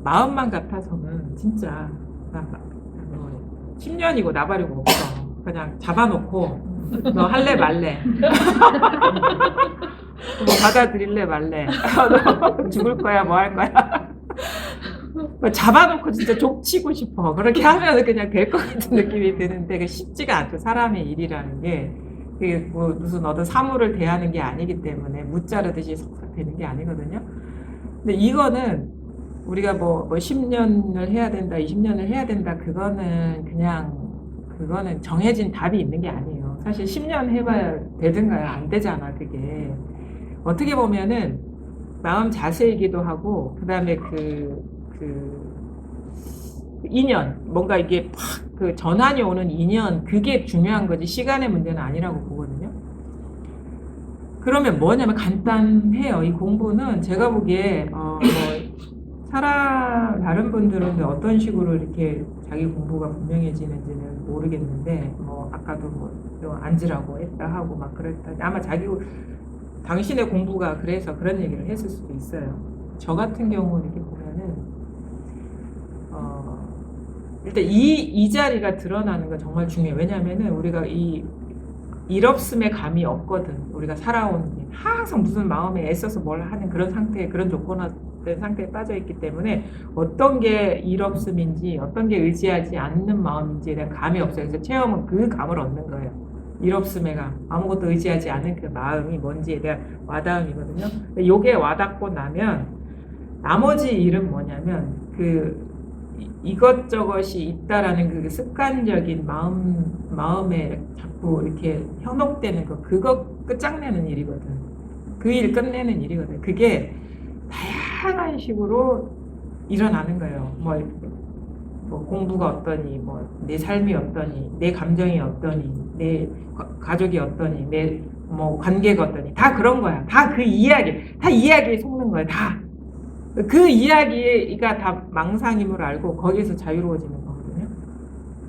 마음만 같아서는 진짜 뭐 10년이고 나발이고 없어. 그냥 잡아놓고 너 할래 말래. 뭐 받아들일래 말래. 너 죽을 거야 뭐 할 거야. 뭐 잡아놓고 진짜 족치고 싶어. 그렇게 하면 그냥 될 것 같은 느낌이 드는데 그 쉽지가 않죠. 사람의 일이라는 게. 그게 뭐 무슨 어떤 사물을 대하는 게 아니기 때문에 무자르듯이 쏙쏙 되는 게 아니거든요. 근데 이거는 우리가 뭐 10년을 해야 된다, 20년을 해야 된다, 그거는 정해진 답이 있는 게 아니에요. 사실 10년 해봐야 되든가요? 안 되잖아, 그게. 어떻게 보면은 마음 자세이기도 하고, 그 다음에 인연, 뭔가 이게 팍 그 전환이 오는 인연, 그게 중요한 거지, 시간의 문제는 아니라고 보거든요. 그러면 뭐냐면 간단해요. 이 공부는 제가 보기에, 다른 분들은 어떤 식으로 이렇게 자기 공부가 분명해지는지는 모르겠는데, 아까도 앉으라고 했다 하고 막 그랬다. 아마 당신의 공부가 그래서 그런 얘기를 했을 수도 있어요. 저 같은 경우는 이렇게 보면은, 일단 이 자리가 드러나는 건 정말 중요해요. 왜냐면은 우리가 일 없음의 감이 없거든. 우리가 살아온 항상 무슨 마음에 애써서 뭘 하는 그런 상태에 그런 조건화된 상태에 빠져 있기 때문에 어떤 게 일 없음인지 어떤 게 의지하지 않는 마음인지에 대한 감이 없어요. 그래서 체험은 그 감을 얻는 거예요. 일 없음의 감, 아무것도 의지하지 않는 그 마음이 뭔지에 대한 와닿음이거든요. 요게 와닿고 나면 나머지 일은 뭐냐면 이것저것이 있다라는 그 습관적인 마음에 자꾸 이렇게 현혹되는 그거 끝장내는 일이거든. 그 일 끝내는 일이거든. 그게 다양한 식으로 일어나는 거예요. 뭐 공부가 어떠니, 내 삶이 어떠니, 내 감정이 어떠니, 내 가족이 어떠니, 내 관계가 어떠니, 다 그런 거야. 다 그 이야기, 다 이야기에 속는 거야. 다. 그 이야기가 다 망상임을 알고 거기에서 자유로워지는 거거든요.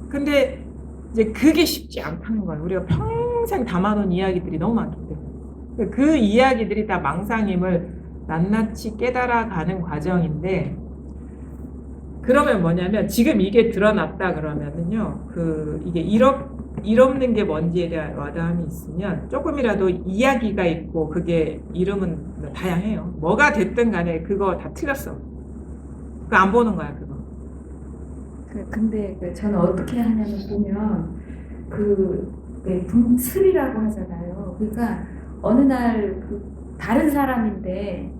근데 이제 그게 쉽지 않다는 거예요. 우리가 평생 담아놓은 이야기들이 너무 많기 때문에. 그 이야기들이 다 망상임을 낱낱이 깨달아가는 과정인데, 그러면 뭐냐면 지금 이게 드러났다 그러면은요, 이게 일 없는 게 뭔지에 대한 와닿음이 있으면 조금이라도 이야기가 있고 그게 이름은 다양해요. 뭐가 됐든 간에 그거 다 틀렸어. 그거 안 보는 거야, 그거. 근데 저는 어떻게 하냐면 보면 분습이라고 하잖아요. 그러니까 어느 날 다른 사람인데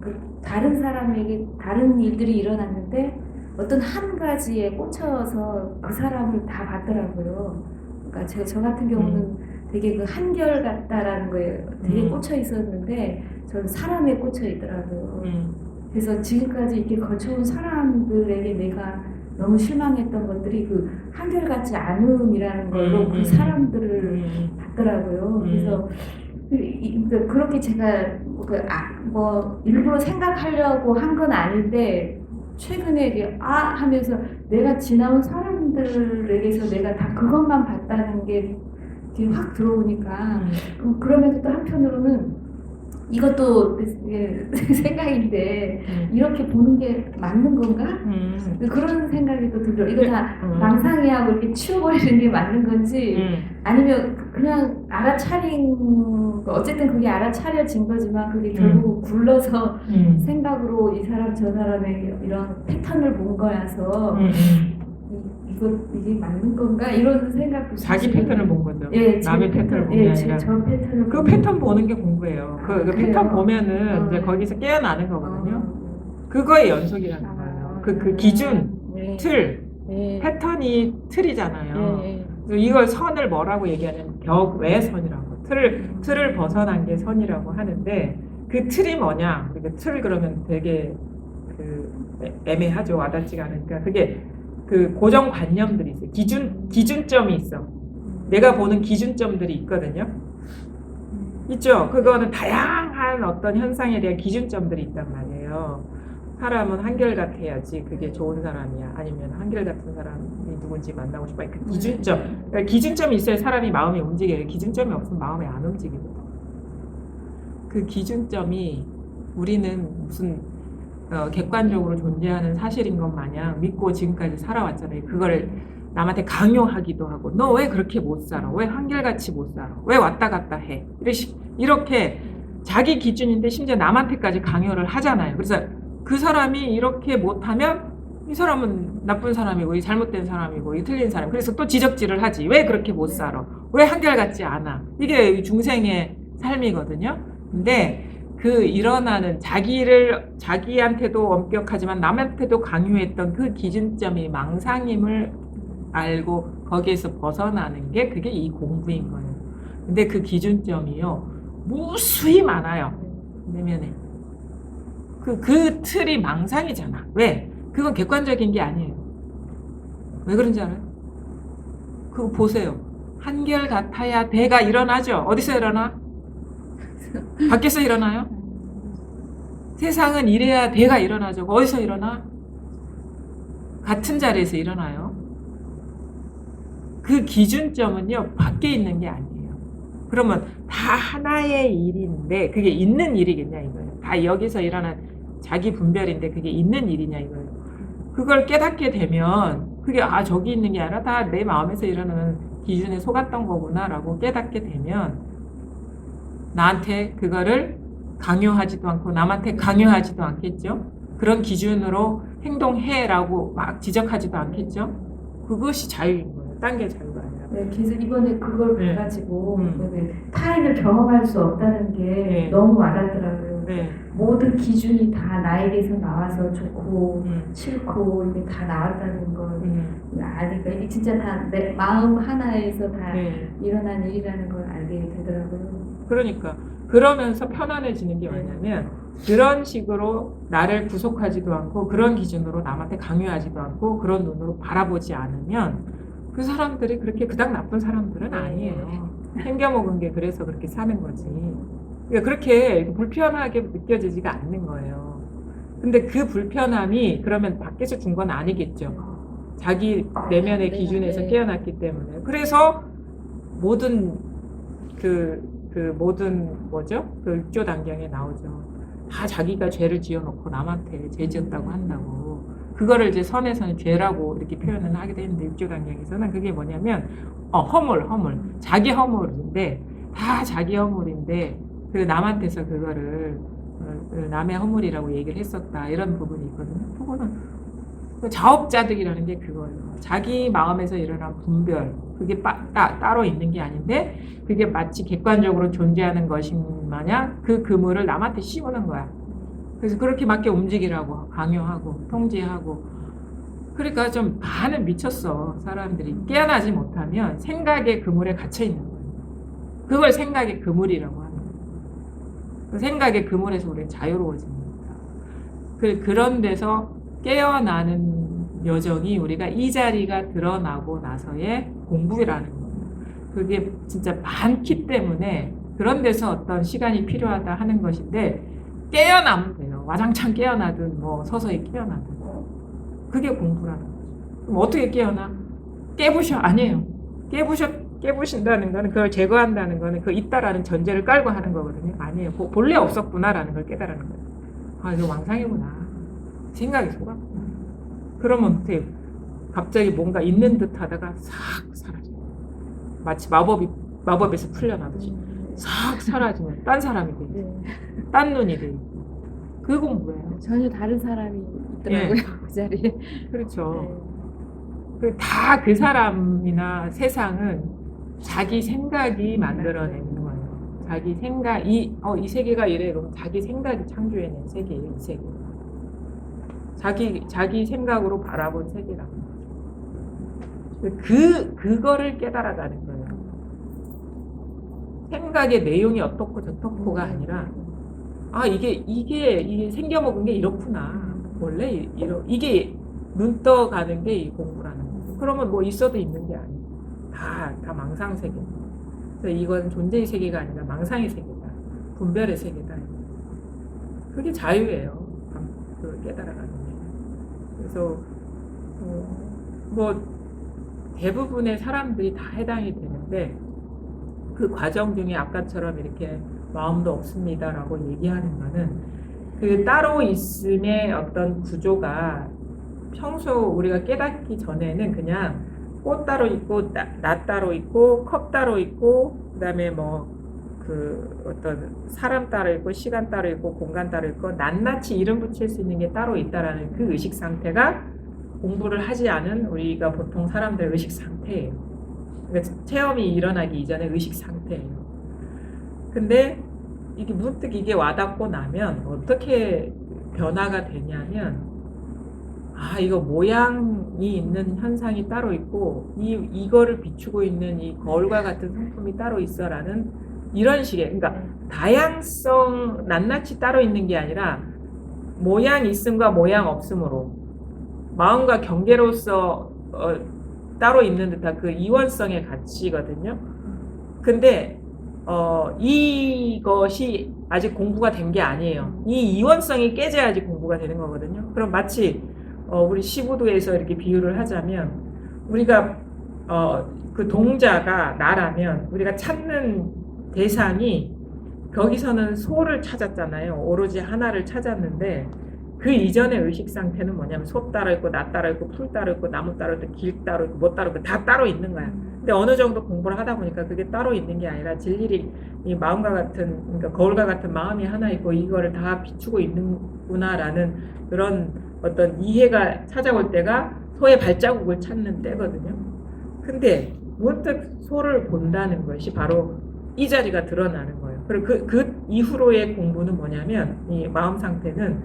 다른 사람에게 다른 일들이 일어났는데 어떤 한 가지에 꽂혀서 그 사람을 다 봤더라고요. 그러니까 저 같은 경우는 되게 그 한결같다라는 거에 되게 꽂혀 있었는데 저는 사람에 꽂혀 있더라고요. 그래서 지금까지 이렇게 거쳐온 사람들에게 내가 너무 실망했던 것들이 그 한결같지 않음이라는 걸로 그 사람들을 봤더라고요. 그래서 그렇게 제가 일부러 생각하려고 한 건 아닌데 최근에 이게 하면서 내가 지나온 사람들에게서 내가 다 그것만 봤다는 게 이렇게 확 들어오니까 그러면서 또 한편으로는 이것도 생각인데 이렇게 보는 게 맞는 건가? 그런 생각이 또 들어요. 이거 다 망상이하고 이렇게 치워버리는 게 맞는 건지 아니면 그냥 어쨌든 그게 알아차려진 거지만 그게 결국 굴러서 생각으로 이 사람 저 사람의 이런 패턴을 본 거라서 이게 맞는 건가? 이런 생각도 자기 패턴을 본 거죠. 예, 남의 패턴을 본 게 아니라 저 패턴을 그 패턴 보는 게 공부예요. 그 패턴 보면은 이제 거기서 깨어나는 거거든요. 그거의 연속이라는 거예요. 그 기준, 틀, 패턴이 틀이잖아요. 그래서 이걸 선을 뭐라고 얘기하냐면 벽 외 선이라고. 틀을 벗어난 게 선이라고 하는데 그 틀이 뭐냐? 틀 그러면 되게 애매하죠. 와닿지가 않으니까. 그게 고정관념들이 있어요. 기준점이 있어. 내가 보는 기준점들이 있거든요. 있죠. 그거는 다양한 어떤 현상에 대한 기준점들이 있단 말이에요. 사람은 한결같아야지 그게 좋은 사람이야. 아니면 한결같은 사람이 누군지 만나고 싶어. 그 기준점. 그러니까 기준점이 있어야 사람이 마음이 움직여요. 기준점이 없으면 마음이 안 움직이거든. 그 기준점이 우리는 무슨 객관적으로 존재하는 사실인 것 마냥 믿고 지금까지 살아왔잖아요. 그걸 남한테 강요하기도 하고 너 왜 그렇게 못 살아? 왜 한결같이 못 살아? 왜 왔다 갔다 해? 이렇게 자기 기준인데 심지어 남한테까지 강요를 하잖아요. 그래서 그 사람이 이렇게 못하면 이 사람은 나쁜 사람이고 이 잘못된 사람이고 이 틀린 사람. 그래서 또 지적질을 하지. 왜 그렇게 못 살아? 왜 한결같지 않아? 이게 중생의 삶이거든요. 근데 그 일어나는 자기한테도 엄격하지만 남한테도 강요했던 그 기준점이 망상임을 알고 거기에서 벗어나는 게 그게 이 공부인 거예요. 근데 그 기준점이요 무수히 많아요. 내면에 그 틀이 망상이잖아. 왜? 그건 객관적인 게 아니에요. 왜 그런지 알아요? 그거 보세요. 한결 같아야 대가 일어나죠. 어디서 일어나? 밖에서 일어나요? 세상은 이래야 대가 일어나죠. 어디서 일어나? 같은 자리에서 일어나요. 그 기준점은요, 밖에 있는 게 아니에요. 그러면 다 하나의 일인데, 그게 있는 일이겠냐, 이거예요. 다 여기서 일어난 자기 분별인데, 그게 있는 일이냐, 이거예요. 그걸 깨닫게 되면, 그게, 저기 있는 게 아니라 다 내 마음에서 일어나는 기준에 속았던 거구나라고 깨닫게 되면, 나한테 그거를 강요하지도 않고 남한테 강요하지도 않겠죠. 그런 기준으로 행동해라고 막 지적하지도 않겠죠. 그것이 자유인 거예요. 딴 게 자유가 아니라. 네, 그래서 이번에 그걸 네. 봐가지고 타인을 경험할 수 없다는 게 네. 너무 와닿더라고요. 네. 모든 기준이 다 나에게서 나와서 좋고 싫고 이게 다 나왔다는 걸 아니까 이게 진짜 다 내 마음 하나에서 다 네. 일어난 일이라는 걸 알게 되더라고요. 그러니까 그러면서 편안해지는 게 뭐냐면 그런 식으로 나를 구속하지도 않고 그런 기준으로 남한테 강요하지도 않고 그런 눈으로 바라보지 않으면 그 사람들이 그렇게 그닥 나쁜 사람들은 아니에요. 챙겨먹은 게 그래서 그렇게 사는 거지. 그러니까 그렇게 불편하게 느껴지지가 않는 거예요. 근데 그 불편함이 그러면 밖에서 준 건 아니겠죠. 자기 내면의 기준에서 깨어났기 때문에. 그래서 모든 모든 뭐죠? 그 육조 단경에 나오죠. 다 자기가 죄를 지어놓고 남한테 죄 지었다고 한다고. 그거를 이제 선에서는 죄라고 이렇게 표현을 하게 되는데 육조 단경에서는 그게 뭐냐면 허물. 자기 허물인데 다 자기 허물인데 그 남한테서 그거를 남의 허물이라고 얘기를 했었다. 이런 부분이 있거든요. 그거는 자업자득이라는 게 그거예요. 자기 마음에서 일어난 분별, 그게 따로 있는 게 아닌데 그게 마치 객관적으로 존재하는 것인 마냥 그 그물을 남한테 씌우는 거야. 그래서 그렇게 맞게 움직이라고 강요하고 통제하고. 그러니까 좀 반은 미쳤어. 사람들이 깨어나지 못하면 생각의 그물에 갇혀 있는 거예요. 그걸 생각의 그물이라고 하는 거예요. 그 생각의 그물에서 우리는 자유로워집니다. 그런 데서 깨어나는 여정이 우리가 이 자리가 드러나고 나서의 공부라는 거예요. 그게 진짜 많기 때문에 그런 데서 어떤 시간이 필요하다 하는 것인데 깨어나면 돼요. 와장창 깨어나든 뭐 서서히 깨어나든. 그게 공부라는 거죠. 그럼 어떻게 깨어나? 깨부셔? 아니에요. 깨부신다는 거는 그걸 제거한다는 거는 그 있다라는 전제를 깔고 하는 거거든요. 아니에요. 본래 없었구나라는 걸 깨달는 거예요. 이거 왕상이구나. 생각이 속았구나. 그러면 어떻게 갑자기 뭔가 있는 듯 하다가 싹 사라져요. 마치 마법에서 풀려나듯이 싹 사라지면 딴 사람이 돼 있고 딴 눈이 돼 있고 그 공부예요. 전혀 다른 사람이 있더라고요. 그 자리에. 그렇죠. 다 그 사람이나 세상은 자기 생각이 만들어내는 거예요. 자기 생각, 이 세계가 이래. 그럼 자기 생각이 창조해낸 세계예요, 이 세계. 자기 생각으로 바라본 세계라는 거죠. 그거를 깨달아가는 거예요. 생각의 내용이 어떻고 저떻고가 아니라, 이게 생겨먹은 게 이렇구나. 원래 이게 눈 떠가는 게 이 공부라는 거예요. 그러면 뭐 있어도 있는 게 아니에요. 다 망상세계. 그래서 이건 존재의 세계가 아니라 망상의 세계다. 분별의 세계다. 그게 자유예요. 그걸 깨달아가는 게. 그래서 뭐 대부분의 사람들이 다 해당이 되는데 그 과정 중에 아까처럼 이렇게 마음도 없습니다라고 얘기하는 거는 그 따로 있음의 어떤 구조가 평소 우리가 깨닫기 전에는 그냥 꽃 따로 있고 나 따로 있고 컵 따로 있고 그다음에 뭐 그 어떤 사람 따로 있고 시간 따로 있고 공간 따로 있고 낱낱이 이름 붙일 수 있는 게 따로 있다라는 그 의식 상태가 공부를 하지 않은 우리가 보통 사람들의 의식 상태예요. 그러니까 체험이 일어나기 이전의 의식 상태예요. 근데 이게 문득 이게 와닿고 나면 어떻게 변화가 되냐면 아 이거 모양이 있는 현상이 따로 있고 이거를 비추고 있는 이 거울과 같은 성품이 따로 있어라는 이런 식의 그러니까 다양성 낱낱이 따로 있는 게 아니라 모양 있음과 모양 없음으로 마음과 경계로서 따로 있는 듯한 그 이원성의 가치거든요. 근데 이것이 아직 공부가 된 게 아니에요. 이 이원성이 깨져야지 공부가 되는 거거든요. 그럼 마치 우리 시부도에서 이렇게 비유를 하자면 우리가 그 동자가 나라면 우리가 찾는 대상이 거기서는 소를 찾았잖아요. 오로지 하나를 찾았는데 그 이전의 의식 상태는 뭐냐면 소 따로 있고 나 따로 있고 풀 따로 있고 나무 따로 있고 길 따로 있고 뭐 따로 있고 다 따로 있는 거야. 근데 어느 정도 공부를 하다 보니까 그게 따로 있는 게 아니라 진리리 이 마음과 같은 그러니까 거울과 같은 마음이 하나 있고 이거를 다 비추고 있는구나라는 그런 어떤 이해가 찾아올 때가 소의 발자국을 찾는 때거든요. 근데 문득 소를 본다는 것이 바로 이 자리가 드러나는 거예요. 그리고 그 이후로의 공부는 뭐냐면 이 마음 상태는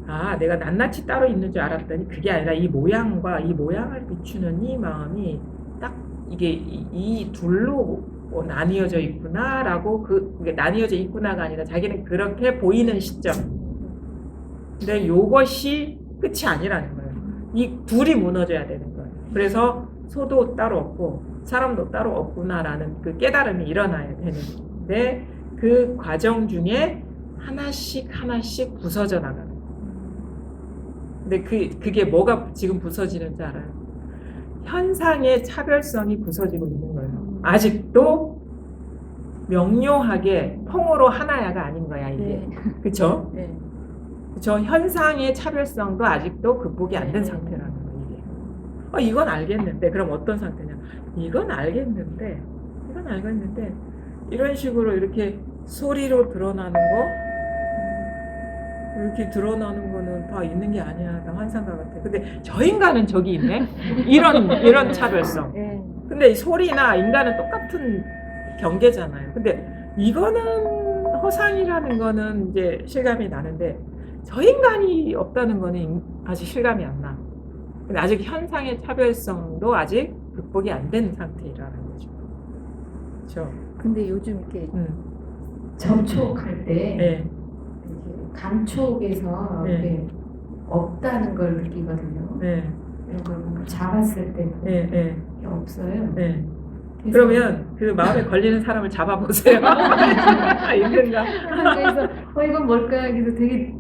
아 내가 낱낱이 따로 있는 줄 알았더니 그게 아니라 이 모양과 이 모양을 비추는 이 마음이 딱 이게 이 둘로 나뉘어져 있구나라고 그게 나뉘어져 있구나가 아니라 자기는 그렇게 보이는 시점. 근데 요것이 끝이 아니라는 거예요. 이 둘이 무너져야 되는 거예요. 그래서 소도 따로 없고 사람도 따로 없구나라는 그 깨달음이 일어나야 되는데 그 과정 중에 하나씩 하나씩 부서져 나가는 거예요. 근데 그게 뭐가 지금 부서지는지 알아요? 현상의 차별성이 부서지고 있는 거예요. 아직도 명료하게 통으로 하나야가 아닌 거야 이게. 네. 그렇죠? 네. 저 현상의 차별성도 아직도 극복이 안 된 상태라는 거예요. 이게. 이건 알겠는데 그럼 어떤 상태냐? 이건 알겠는데 이런 식으로 이렇게 소리로 드러나는 거 이렇게 드러나는 거는 다 있는 게 아니야. 다 환상과 같아. 근데 저 인간은 저기 있네. 이런 차별성. 네. 근데 이 소리나 인간은 똑같은 경계잖아요. 근데 이거는 허상이라는 거는 이제 실감이 나는데 저 인간이 없다는 거는 아직 실감이 안 나. 근데 아직 현상의 차별성도 아직 극복이 안 된 상태라는 거죠. 그렇죠. 근데 요즘 이렇게 접촉할 때 네. 감촉에서 네. 이렇게 없다는 걸 느끼거든요. 네. 이런 걸 뭔가 잡았을 때 네. 네. 없어요. 네. 그래서 그러면 그 마음에 걸리는 사람을 잡아보세요. 있는가? 그래서 이건 뭘까? 그래서 되게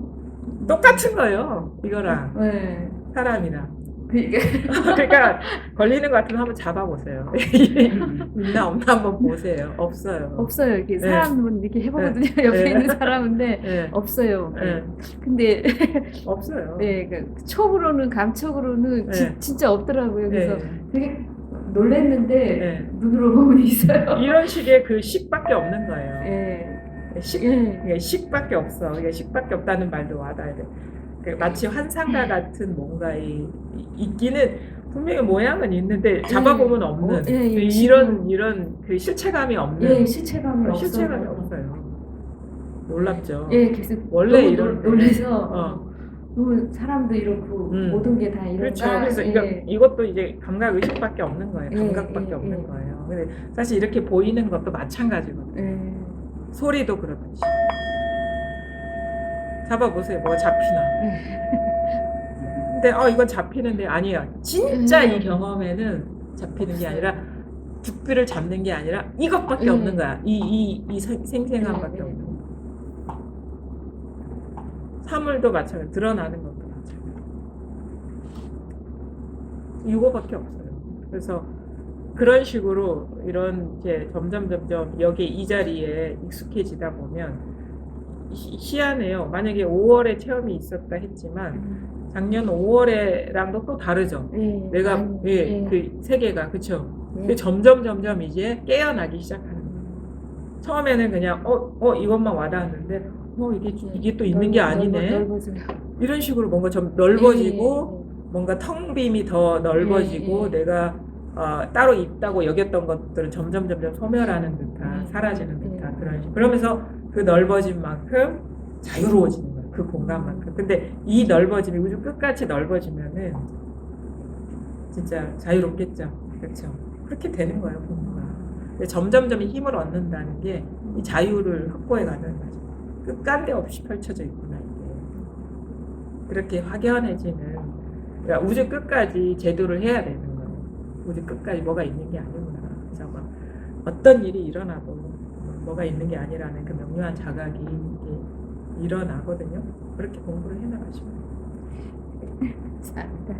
똑같은 거예요. 이거랑 네. 사람이랑. 그러니까 그러니까 걸리는 것 같으면 한번 잡아보세요. 있나 없나 한번 보세요. 없어요. 없어요. 이렇게 네. 사람은 이렇게 해보거든요. 옆에 네. 있는 사람인데 네. 없어요. 네. 근데 없어요. 네, 그러니까 촉으로는 감촉으로는 네. 진짜 없더라고요. 그래서 네. 되게 놀랬는데 네. 눈으로 보면 있어요. 이런 식의 그 식밖에 없는 거예요. 네. 식, 예. 이게 식밖에 없어. 이게 식밖에 없다는 말도 와닿아야 돼. 마치 환상과 같은 뭔가 있기는 분명히 모양은 있는데 잡아보면 없는 예, 이런 그 실체감이 없는 예, 실체감이 실체감이 없어요. 없어요. 놀랍죠. 예, 그래서 원래 너무 이런 놀래서 너무 사람도 이렇고 모든 게 다 이런가. 그렇죠. 그래서 예. 이것도 이제 감각 의식밖에 없는 거예요. 예, 감각밖에 예, 없는 예. 거예요. 근데 사실 이렇게 보이는 것도 마찬가지거든요. 예. 소리도 그렇듯이. 잡아보세요. 뭐가 잡히나. 근데 이건 잡히는데 아니에요. 진짜 이 경험에는 잡히는 게 아니라 두피를 잡는 게 아니라 이것밖에 없는 거야. 이 생생함밖에 없는 거야. 사물도 마찬가지. 드러나는 것도 마찬가지. 이거밖에 없어요. 그래서 그런 식으로 이런 이제 점점 여기 이 자리에 익숙해지다 보면 희한해요. 만약에 5월에 체험이 있었다 했지만 작년 5월에랑도 또 다르죠. 네, 내가 많이, 예, 네, 그 세계가 그쵸. 네. 근데 점점 이제 깨어나기 시작하는 거예요. 처음에는 그냥 이것만 와닿았는데 이게 또 있는 게 아니네. 넓어지고. 이런 식으로 뭔가 좀 넓어지고 네, 뭔가 텅 빔이 더 넓어지고 네. 내가 따로 있다고 여겼던 것들은 점점 소멸하는 듯한 네. 사라지는 네. 듯한 그런 식으로. 그러면서 그 넓어진 만큼 자유로워지는 거예요. 그 공간만큼. 근데 이 넓어짐이 우주 끝까지 넓어지면은 진짜 자유롭겠죠. 그렇죠. 그렇게 되는 거예요. 공부가. 근데 점점 힘을 얻는다는 게 이 자유를 확보해 가는 거죠. 끝간데 없이 펼쳐져 있구나 이게. 그렇게 확연해지는. 그러니까 우주 끝까지 제도를 해야 되는 거예요. 우주 끝까지 뭐가 있는 게 아니구나. 그래서 막 어떤 일이 일어나도 뭐가 있는 게 아니라는 그 명료한 자각이 이게 일어나거든요. 그렇게 공부를 해나가시면 돼요. 감사합니다.